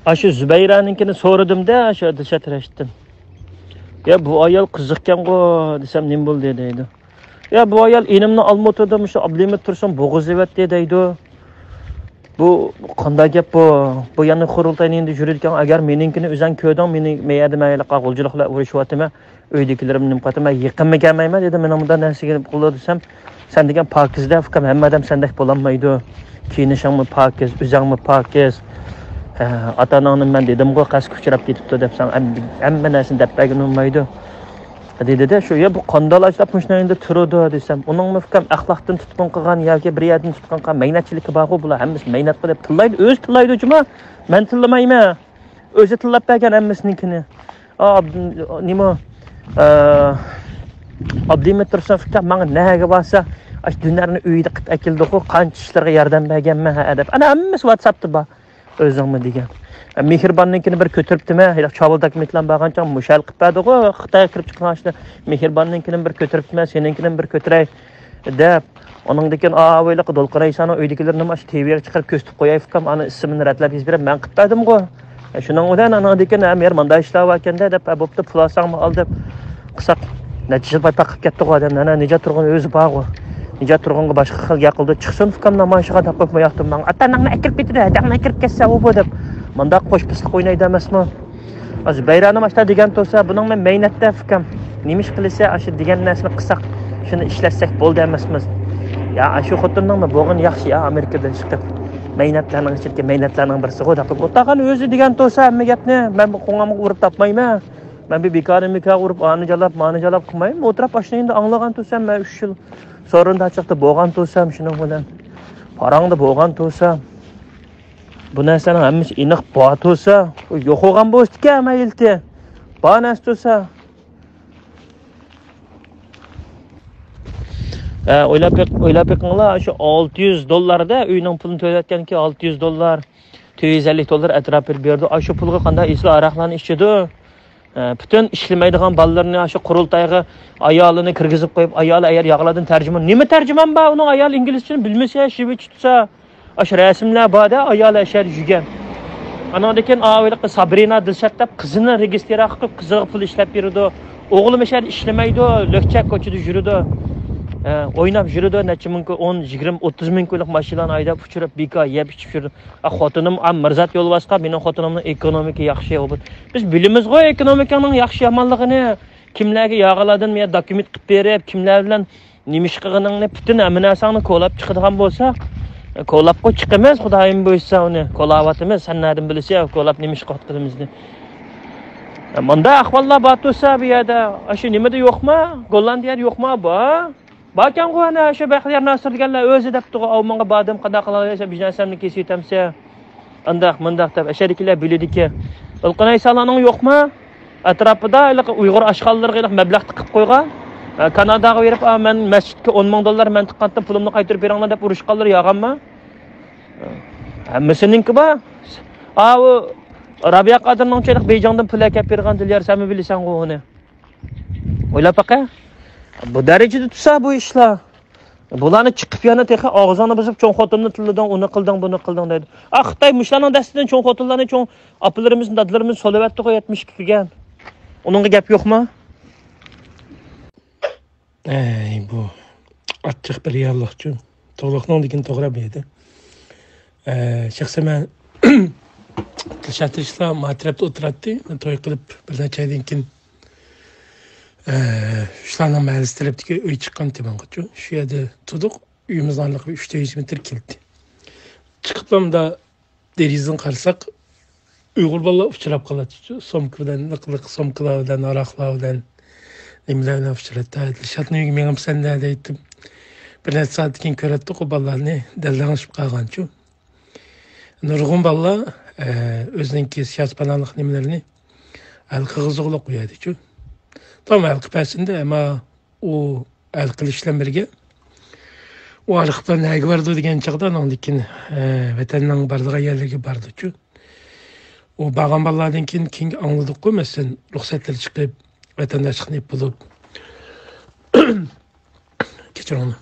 Aşı Zübeyira'ninkini so'radim-da, aşı Dilshatrashdan. Ya bu ayol qiziqkan-ku desam nim bo'ldi deydi. Ya bu ayol enimni olmotodim, shu Ablimit Tursun bo'g'izyapti deydi. Bu qanday gap bu? Bu yana qurultayni endi yuradigan agar meninkini o'zan ko'rding, meni meyada mayli qag'ulchiliklar urishyaptimi? Uydagilarim nim qatama yaqinmi kelmayman dedi. Men bundan narsaga qilib desam, sen degan pokizda fikrim hamma odam sendek bo'lolmaydi. Kiyinishingmi pokiz, o'zingmi pokiz. Ata-onangni men dedim-ku qasd kuchirab ketibdi deb san hamma narsani deb bergan olmaydi. Dedi-de shu ya bu qandal ajlab shunday endi turadi desam, uning fikrim axloqdan tutqun qilgan yoki bir yerdan tutqun qilgan maynatchilikka bor-ku bular hammasi maynat qilib tillaydi, o'zi tillaydi juma. Men tillamayman. O'zi tillab bergan hammasinikini. Nima Abdimit Tursun fikrim menga naga bo'lsa, ash dunlarni uyida qilib akildi-ku, qancha ishlarga yordam berganman ha deb. Ana hammasi WhatsAppda bor. O'zingmi degan. Mehribonninkini bir ko'tiribdimi? Chavoldak metlan borgancha mushal qilib berdi-ku, Xitoy kirib chiqqancha Mehribonninkini bir ko'tiribdimi, seninkini bir ko'tiray deb. Oningdan o'yla qidolqiraysan, uydagilar nima shu TV'ga chiqarib ko'rsatib qo'yay fikam, ana ismini ratlab yez berib men qilib berdim-ku. Shuning bilan aningdan mer manda ishlar ekanda deb, bo'pti pul olsangmi ol deb qisaq natija paypaq qilib ketdi-ku odam. Ana necha turg'un o'zi bor-ku. Necha turg'unga boshqa xil gaqildi. Chiqsin fikam namoyishga deb qo'ymoqdim men. Atanangni akirib ketdi, adamni akirib ketsa u deb. Manda qo'sh pisliq o'ynaydi emasmi? Az bayrani mashta degan bo'lsa, buning men mehnatda fikam. Nima ish qilsa, shu degan narsani qilsak, shuni ishlatsak bo'ldi emasmiz. Ya shu xotinning bo'lgan yaxshi ya Amerikadan chiqib. Mehnatlarning ichidagi mehnatlarning birisi qo'dab o'taqan o'zi degan bo'lsa, hamma gapni men bu qo'ng'amga urib topmayman. Men bir bekorni urib, ani jalab qilmayman. O'tirib ashuni endi anglagan bo'lsam, men 3 yil so'rinda chiqdi bo'lgan bo'lsam, shuning bilan parangda bo'lgan bo'lsam, bu narsaning hammasi aniq bor bo'lsa, yo'q bo'lgan bo'lsa, mayilti. Bor narsa bo'lsa, o'ylab beqinglar, shu $600 da uyning pulini to'layotganki $600, $250 atrof berdi. Shu pulga qanday islo aroqlarni ichidi? Bütün ishlamaydigan bolalarni shu qurultayga ayolini kirgizib qo'yib, ayol agar yog'lardan tarjimon, nima tarjimon bor? Uning ayol inglizchani bilmasa, shivich tutsa, ash rasmlar borda ayol ashar jugan. Anadeken o'yliq Sabrina Dilshad deb qizini registratsiya qilib, qiziga pul ishlab berdi. O'g'lim ashar ishlamaydi, lo'kchak ko'chada yuridi. O'ynab yuridi, necha ming 10, 20, 30 ming kunlik mashinani haydab uchirib, beka yeb ichib yurdi. Xotinim Mirzat Yo'lbosqa, mening xotinimning ekonomika yaxshi bo'ldi. Biz bilamiz-ku ekonomikaning yaxshi yomonligini, kimlarga yog'alardan men dokument qilib berib, kimlar bilan nima ish qilganingni bütün aminasanni qo'lab chiqadigan bo'lsa, qo'lab qo'y chiqamiz, xudoyim bo'lsa uni qo'lavatimiz, sannadim bilsa, qo'lab nima ish qilganimizni. Manda ahvollar bor bo'lsa, bu yerda, shu nimada yo'qmi? Gollandiyada yo'qmi bu? Bakan qo'yana shu Baxtiyor Nasir deganlar o'zi debdi, "Avmonga bordim, qanday qilaversa biznesimni kesetamsa, andaq mundaq" deb asharikilar biladiki. Ilqinay salaning yo'qmi? Atrofida Uyg'ur ashqallarga mablag' tiqib qo'ygan. Kanadaga berib, "Men masjidga $10,000 men tiqqandan pulimni qaytarib beringlar" deb urushqanlar yog'anmi? Hammasininki bor. U Rabiya Qodirning cheliq Bejondan pul akab bergan dilyar, sen bilsan uni. O'ylab baqa. Bu darajada tutsa bu ishlar. Bularni chiqib yana texa og'zini buzib, cho'ng xotinni tillidan uni qilding, buni qilding deydi. Xitoy mushlarning dastidan cho'ng xotinlarni, cho'ng opalarimiz, dadlarimiz so'lavatdi qo'y 70 kirgan. Uningga gap yo'qmi? Bu achchiq bir reallikchi. To'g'riqning degan to'g'ri edi. Shaxsan men Dilshatrishlar matrabda o'tiradi. Men to'y qilib bir necha yildan keyin shularning mahallasiga uy chiqqan temangacha. Shu yerda turdik. Uyimizning oraliqi 300 metr keldi. Chiqiblamda derizdan qarasak, Uyg'ur bolalar uchrab qoladi. Somkadan, liqliq somkalardan, aroqlardan nimalarni uchratdi. Dilshatning uyiga men ham senda deydim. Bir necha soat keyin ko'ratdik o bolalarni dallangishib qolganchu. Nurg'un bolalar o'zininki siyosatpanalik nimalarini alqig'izg'ila qo'yadi-ku. Tamam alqipasında ama o alqilishdan birga o arxivda nega bordi degan chaqdan ondikin vatanning barliq yerlarga bordi-ku. O bag'an bolalardan keyin angladik-ku, masalan, ruxsatlar chiqib, vatandoshlikni bo'lib kechiring.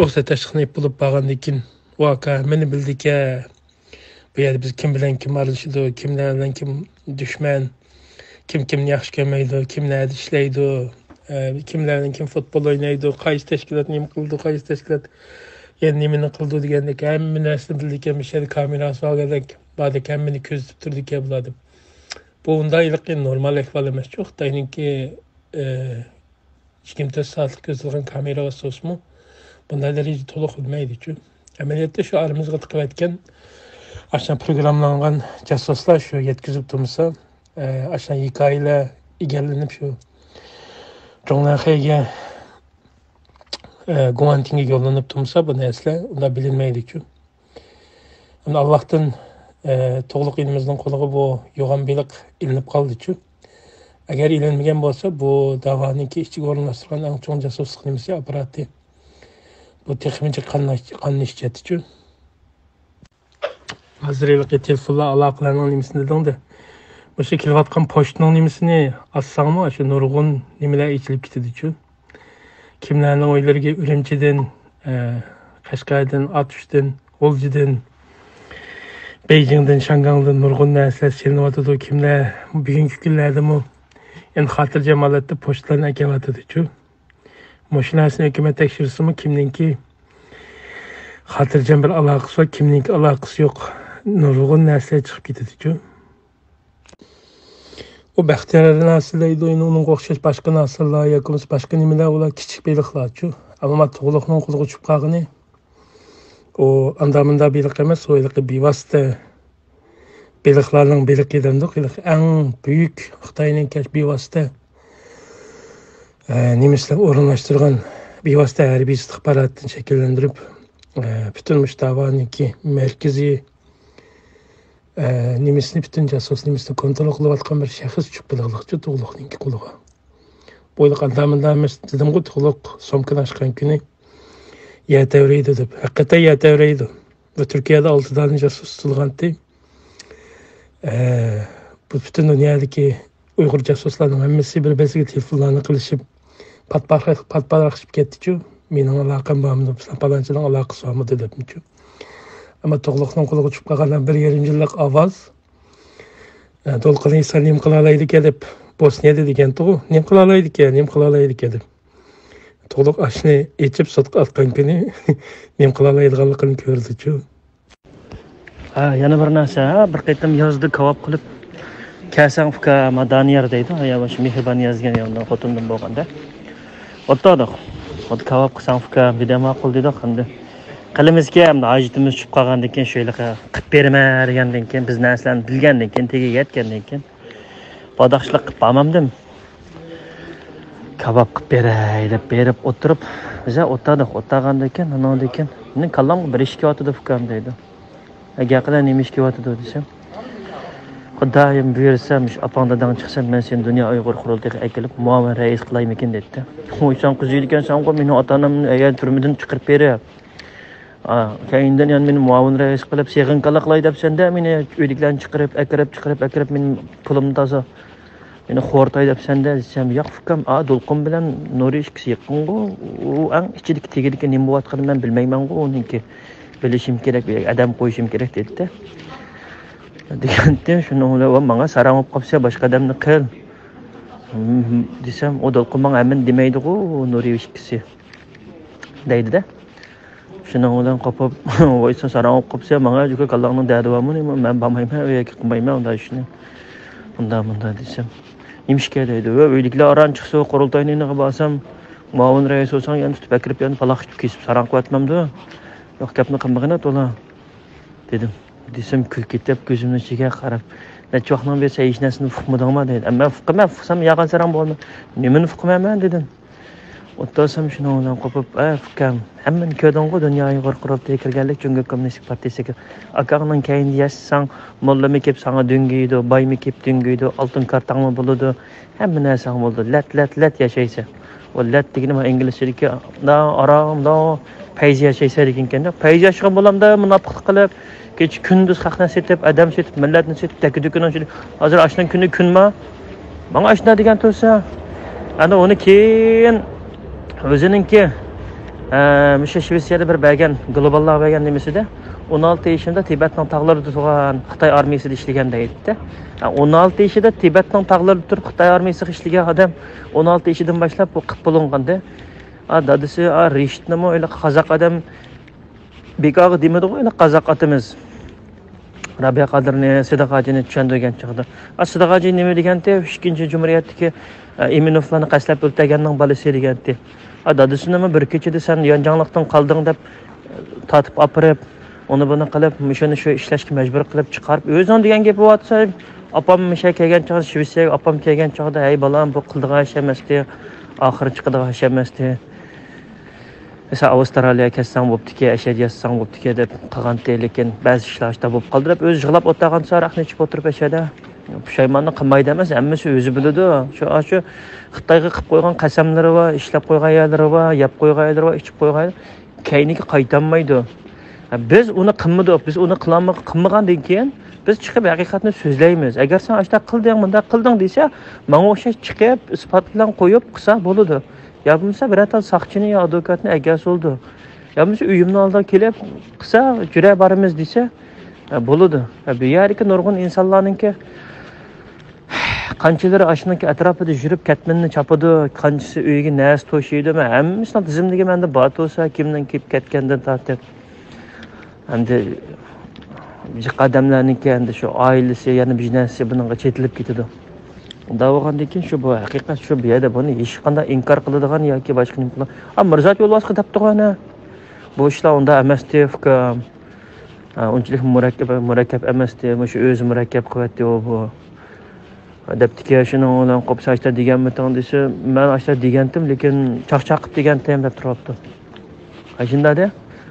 Ruxsatlar bo'lib bag'andan keyin voqea meni bildiki Bu yerda biz kim bilan kim aralashadi, kimlar bilan kim dushman, kim kimni yaxshi ko'rmaydi, kimlarda ishlaydi, kimlar bilan kim futbol o'ynaydi, qaysi tashkilot nima qildi, qaysi tashkilot yana nimani qildi degandek hamma narsani bildi ekan. Bu yerda kamerasi olgandek ba'zi hammani ko'zitib turdi ekan bo'ladi. Bu undaylik normal ahvol emas. Xitoyninki 24 soatlik ko'zilgan kamera vasosmi bunday darajada to'liq bilmaydi-ku. Amaliyotda shu aramizga tiqayotgan aşağı programlangan casuslar şu yetkizip durmasa, aşağı hikayeler egelenip şu Jonglahega Guantinga yollanıp durmasa bu nesle onda bilinmeydi ki. Ama Allah'tan to'liq elimizden koluğu bu yoğun bilik ilinip kaldı ki. Eğer ilinmegen olsa bu davanınki içi orunlaştırılan en çok casusluk nimesi aparatı. Bu tekniğince kanlaşacaktı ki. Hazırlıklı telefonla alakalarının nimesini dedin. Bu şekilde vatkan poştunun nimesini assan mı? Şu nurgun nimeler içilip gitti ki. Kimlerin oyları ki Ürümçi'den, Kaşkay'dan, Atuş'tan, Olcu'dan, Beijing'den, Şangang'dan nurgun nesler çelinip kimler bugünkü günlerde mi? Yani hatır cemalatı poştlarına ekematıdı ki. Moşinasını hükümet tekşirisi mi? Kimninki hatırcam bir alakası var, kimninki alakası yok. Nurgun nesler çıkıp gitti ki. O Baxtiyar'ın asıllıydı, onun qo'xshash başka asıllar, yakımız başka nimeler olar, kichik beliqlar chu. Ama to'g'liqning qo'liga uchib qolgani o andamında beliq emas, o bevosita beliqlarning beliqidan eng büyük Xitoyning bevosita nemislar o'rinlashtirgan bevosita harbiy istixborotni shakllantirib, butun mushtavaniki markaziy nimesini bütün casus nimesini kontrol kılıvatkan bir şahıs çıkpılıqlıqçı toğluqninki kuluğa. Boyluq andamında emas dedim ki toğluq somkını açkan günü yetevreydi deb. Hakikaten yetevreydi. Ve Türkiye'de 6 tane casus tutulgandı. Bu bütün dünyadaki Uygur casuslarının hemmesi bir bezgi telefonlarını kılışıp patparakışıp gitti ki mening alakam bağımdı. Palançının alakası var mı dedim ki. Ama to'g'liqning qo'liga tushib qolgandan 1,5 yillik ovoz to'lqin inson nim qila oladi deb Bosniyada degan-ku, nim qila oladi deb. To'g'liq ashni echib sotqa atgan kuni nim qila oladiganligini ko'rdi-ku. Yana bir narsa, bir qaytam yozdi kavob qilib kasang fuka madaniyar deydi. Ya shu mehribon yozgan yondan xotindan bo'lganda. O'tadi. O't kavob qilsang fuka video ma'qul dedi qanday. Qilimizga ham ajitimiz tushib qolgandan keyin shuyla qilib berma degandan keyin biz narsalarni bilgandan keyin tegiga yetgandan keyin podaxchilik qilib olmamdim. Kabob qilib beray deb berib o'tirib, biz o'tgandan keyin anondan keyin mening kallamga bir ish kelyotdi ukam deydi. Gaqida nima ish kelyotdi desam, Xudoyim buyursam, opang dadang chiqsam, men seni dunyo Uyg'ur qurultiyiga akilib muavin rais qilaymikin dedi. Qo'ysan qiziydi ekansan-ku, meni ota-onamni agar turmadan chiqarib beray. Keyindan yani meni muavin rais qilib seg'inqala qilay debsanda, meni uyliklarni chiqarib, akirib meni pulimni toza meni xo'rtay debsanda, desam, yo'q ukam, do'lqin bilan Nuri ishkisi yaqin-ku, u ang ichidagi tegidagi nima bo'layotganini men bilmayman-ku, uniki bilishim kerak, adam qo'yishim kerak dedi. Degandim, shuni o'ylab, menga sarang olib qolsa boshqa odamni qil. Desam, o do'lqin menga amin demaydi-ku, Nuri ishkisi deydi-da. Şundan olan kapıp, oysa sarang olib qolsa, menga juga kallangning dadi bormi, men bormayman, yoki qilmayman unda ishni. Bunda desam, nimishga deydi. Va uyliklar aran chiqsa, qurultoyniga borsam, muavin rais bo'lsang, yana tutib akirib, yana paloq kesib sarang qilyapmamdi. Yo'q, gapni qilmagina to'la dedim. Desam, kulib ketib, ko'zimni ichiga qarab, necha vaqtdan bersa hech narsani fuqmadingmi deydi. Ammo fuqsam yaqin sarang bo'ldi. Nimani fuqmayman dedim. O'ttasam shuni o'ylab qopib, ukam, hammani ko'rdingku dunyoga qurib kirganlik Jungo Kommunistik Partiyasiga. Akangning keyinda yashasang, mollami kelib sana dungiydi, boymi kelib dungiydi, oltin kartangmi bo'ladi, hamma narsang bo'ldi. Lat yashaysan. O lat degani men inglizchadagi oromda payz yashaysan degan-kanda, payz yashagan bo'lamda munofiqlik qilib, kech kunduz haqni setib, adam setib, millatni setib, takidukini hozir ashlan kuni kunma. Menga ashna degan tursa, ana uni keyin o'zininki Shvetsiyada bir bergan globallar bergan nimasida 16 yaşında Tibet'in tağlarında turgan Xitoy armiyasida ishlagan deydi. 16 yaşında Tibet'in tağlarında turib Xitoy armiyasida ishlagan odam 16 yaşından boshlab bu qilib bo'linganda. Dadisi reshitnimi o'yla qozoq odam bekor demadi, o'yla qozoq otimiz. Rabia Qadirni, Sidaqajini tushundirgan chog'da. Sidaqaji nima deganda, 2-chi Jumuriyatdagi Iminovlarni qaslab o'ltirganning bolasi deganda. Dadisi nima bir kechada sen yonjonliqdan qolding deb tatib opirib, uni buni qilib, shuni shu ishlashga majbur qilib chiqarib, o'zing degan gap bo'lyapsa, opam misha kelgan chog'da, Shvetsiyaga opam kelgan chog'da, "Ey bolam, bu qildigan ish emasdi, oxiri chiqadigan ish emasdi." Mesela Avustraliya kessang bo'ptiki, ashad yassang bo'ptiki deb qilganda, lekin ba'zi ishlarda bo'lib qoldi deb o'zi yig'lab o'tirgan saraqni ichib o'tirib ashada pushaymonni qilmaydi emas, hammasi o'zi biladi. Shu Xitoyga qilib qo'ygan qasamlari va ishlab qo'ygan yerlari va yeb qo'ygan yerlari va ichib qo'ygan keyniga qaytanmaydi. Biz uni qilmadik, biz uni qilmagandan keyin biz chiqib haqiqatni so'zlaymiz. Agar sen ashta qilding, bunda qilding desa, menga o'xshash chiqib isbot bilan qo'yib qilsa bo'ladi. Ya bo'lmasa birata soqchini yo advokatni egasi oldi. Ya bo'lmasa uyimni oldiga kelib qilsa, jura boramiz desa, bo'ladi. Bu yerga nurg'un insonlarningki qanchalar ashniki atrofida yurib katminni chopadi, qanchasi uyiga nas to'shiydi. Men hammasini tizimdagi menda bor bo'lsa, kimdan kelib ketgandan tortib. Endi qadamlarniki endi shu oilasi, yana biznesi bunga chetilib ketadi. Unda bo'lgandan keyin shu bu haqiqat shu bu yerda buni hech qanday inkor qiladigan yoki boshqa nima. Mirzat Yo'lboshqa deb turgani. Bu ishlar unda emasdi, fikrim. Unchalik murakkab emasdi. Shu o'zi murakkab qilyapti bu. Debdiki shuni bilan qo'psa ashta deganmitan desa, men ashta degandim, lekin chaqchaq degandim deb turibdi. Shundada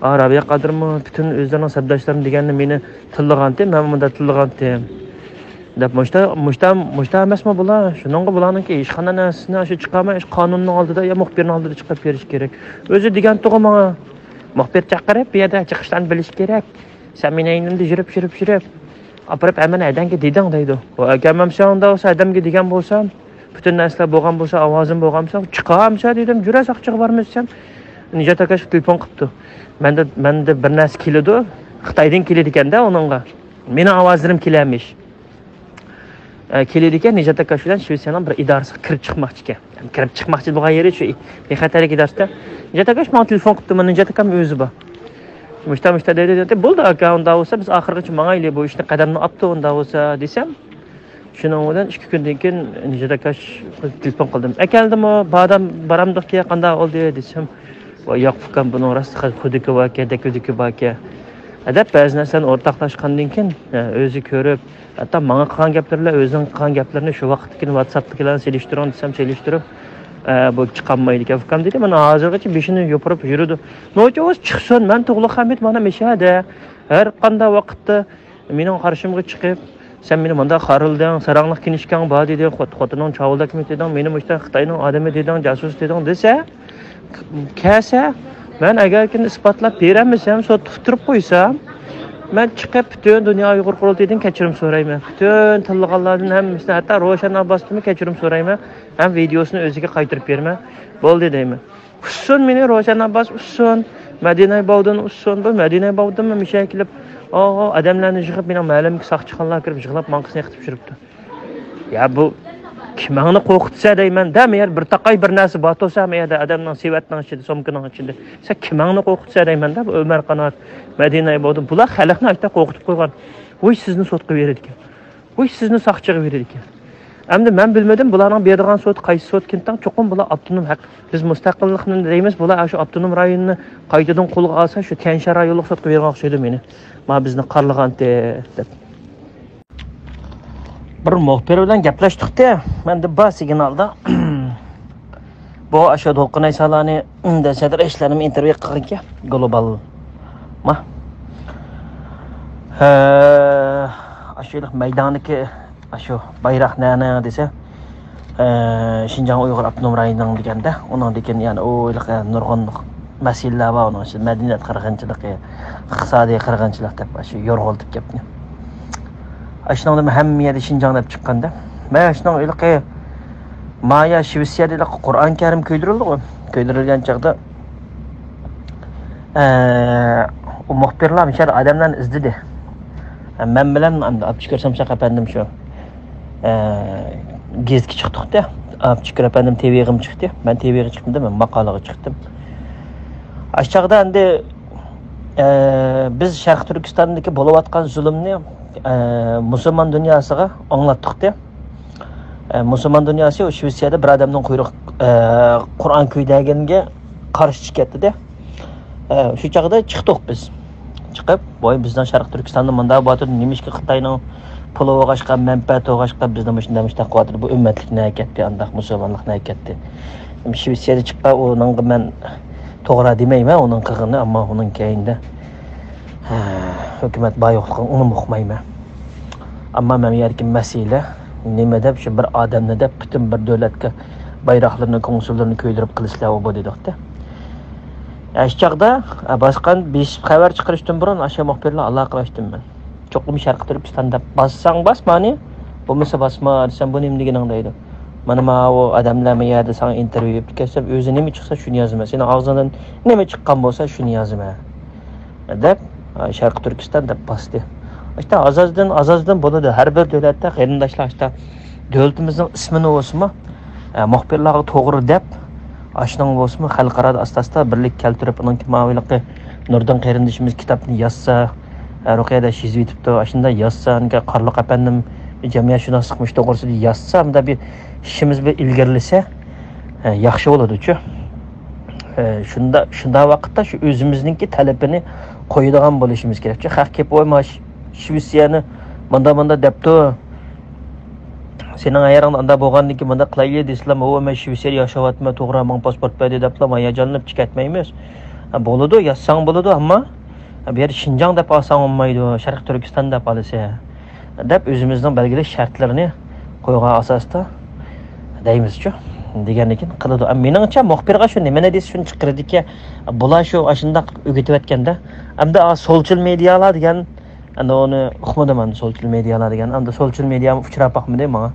Rabia Qadirmi butun o'zlarining sabdoshlarini deganni meni tillagandim, men bunda tillagandim. Deb mushta emasmi bular? Shuningga bularningki hech qanday narsani shu chiqarmay, qonunning oldida yo muxbirning oldida chiqarib berish kerak. O'zi degan tug'imi muxbir chaqirib, bu yerda chiqishlarni bilish kerak. Sen meni eynimda yurib, opirib aman adamga deding deydi. Agar men shunda o'sha adamga degan bo'lsam, butun narsalar bo'lgan bo'lsa, ovozim bo'lgan bo'lsa, chiqamsa dedim, jura saqchiq bormisam, Nijat aka shu telefon qilibdi. Menda bir narsa keladi, Xitoydan keladi ekanda uningga. Meni ovozlarim kelamish. Keladi ekan Nijat aka bilan Shvetsiyaning bir idorasiga kirib chiqmoqchi ekan. Kirib chiqmoqchi bo'lgan yeri shu bexatarlik idorasida. Nijat aka menga telefon qilibdi, men Nijat akam o'zi bor. Mushta dedi, bo'ldi aka, unda bo'lsa biz oxirgacha mangayli bu ishni qadamni otdi unda bo'lsa desam, shuningdan 2 kundan keyin Nijat aka telefon qildim. Akaldimi, baramdiqga qanday oldi desam, yo'q fikam buni rost xudiki baka. Adab ba'zi narsani o'rtoqlashgandan keyin o'zi ko'rib, hatto menga qilgan gaplarlar, o'zing qilgan gaplarni shu vaqtdagi WhatsAppdagilarni selishtirib desam, bu chiqolmaydi ekan fikam dedi. Mana hozirgacha beshini yopirib yurdi. No'cho'z chiqsin, men to'g'ri Hamid mana meshada. Har qanday vaqtda mening qarshimga chiqib, sen meni bunda qarilding, saranglik kinishgan bor dedi, xotining chavildak meteding, meni mushta Xitoyning odami deding, jasus deding desa, kasa men agarkin isbotlab beramisam, sot turib qo'ysam, men chiqib butun dunyo Uyg'ur qurultaydan kechirim so'rayman. Butun tilg'anlardan hammasini, hatto Roshan Abbosdan kechirim so'rayman. Ham videosini o'ziga qaytarib berma. Bo'ldi deyman. Ussun meni Roshan Abbos ussun, Madina Bovdan ussun, bu Madina Bovdan men shakilib, odamlarni yig'ib meni ma'lumki saqchiqonlar kirib yig'lab manqisni yiqitib yuribdi. Ya bu kimni qo'rqitsa deyman, yer bir taqay bir narsa bor bo'lsa, meyda odamning sevatning ichida, somkining ichida. Sen kimni qo'rqitsa deyman-da, bu Umar Qanot, Madina Bovdan bular xalqni aytib qo'rqitib qo'ygan. Voy sizni sotga beradi ekan. Voy sizni saqchiga beradi ekan. Endi men bilmadim bularning beradigan sot qaysi sot kintan cho'qim bular avtonom haq. Biz mustaqillikni deymiz, bular shu avtonom rayonni qaytadan qo'lga olsa, shu Kansha rayonlik sotga bergan o'xshaydi meni. Men bizni qarlagan deb. Bir muxbir bilan gaplashdik-da. Menda bor signalda. Bu asho Dolqin Aysalani unda sadr ishlarim intervyu qilgan global. Asholik maydoniki shu bayroq nani desa, Xinjiang Uyg'ur avtonom rayonining deganda, uning degan ya'ni o'yliq nurg'un masalalar bor, uning ichida madaniyat qirg'inchiligi, iqtisodiy qirg'inchilik deb shu yo'rg'iltib gapni. Ashuningda hamma yerda Xinjiang deb chiqqanda, men shuning o'yliqi Maya Shvetsiyada Qur'on Karim ko'ydirildi. Ko'ydirilgan chaqda o muhbirlarmişer adamdan izledi. Ben bilen Abdüşkür efendim şu gezgi çıktık da Abdüşkür efendim TV'ye çıktı. Ben TV'ye çıktım değil mi? Makalığa çıktım. Aşağıda endi biz Şarkı Türkistan'daki bolup zulümni Müslüman dünyasına anlattık da. Müslüman dünyası o Şvetsiyada bir adamdan kuyruk Kur'an köydegenge karşı çıktı da. Şu çağda çıktık biz. Çıkıp, boy bizden Şarkı Türkistan'da manda batır nimişki Xitayning pulu oğaşqa, menfaati oğaşqa bizden müşündemiş taqvadır. Bu ümmetlik ne ketdi, andaq musulmonlik ne ketdi. Şvetsiyada çıqqa onun men to'g'ri demayman onun qilg'ini, ammo onun keyinde hukumat bayoqligini uni uqmayman. Ammo men yerki masala nima deb shu bir odamni deb butun bir davlatga bayroqlarni, konsullarni ko'ydirib qilishlar bu dedikda. Aşağıda başkan bir haber çıkarıştım burun aşağı muhbirle aloqalashdim ben. Çoqum Sharq Turkistonda bassang basmani, bo'lmasa basma desam bu nima deganing deydi. Mana o odamlar men yerda sana intervyu berib kelsam o'zi nima chiqsa shuni yozaman. Seni og'zidan nima chiqqan bo'lsa shuni yozaman. Deb Sharq Turkiston deb bosdi. İşte azazdan bo'ladi. Har bir davlatda qarindoshlar işte davlatimizning ismini o'smi muhbirlarga to'g'ri deb Aşının olsun xalqarada astasda birlik keltirib onun maviliqi Nurdan qarindishimiz kitobni yozsa, Ruqiyada shizvitibdi, ashunda yozsa, Qarliq apandim jamiyat shunoslikmish to'g'risida yozsa, hamda bir ishimiz bir ilgarilasa, yaxshi bo'ladi-ku. Shunda vaqtda shu o'zimizningki talabini qo'yadigan bo'lishimiz kerak. Xalq kelib o'ymash, Shvetsiyani manda debdi. Senin ayarın anda boğandı ki bana klaylı deslam o men Şvetsiyada yaşavatma to'g'ri men pasport berdi depla mayajanlanib chikatmaymiz. Boludu yazsang boludu amma bir yer Şinjan deb olsang olmaydi, Sharq Turkiston deb olsa deb o'zimizning belgili shartlarini qo'ygan asosda deymiz-ku. Degandan qiladi. Meningcha muxbirga shu nima deysiz shuni chiqardiki, bular shu ashundaq o'g'itayotganda, hamda solchil medialar degan onu uqmadim, solchil medialar degan, hamda solchil media uchrab boqmadi menga.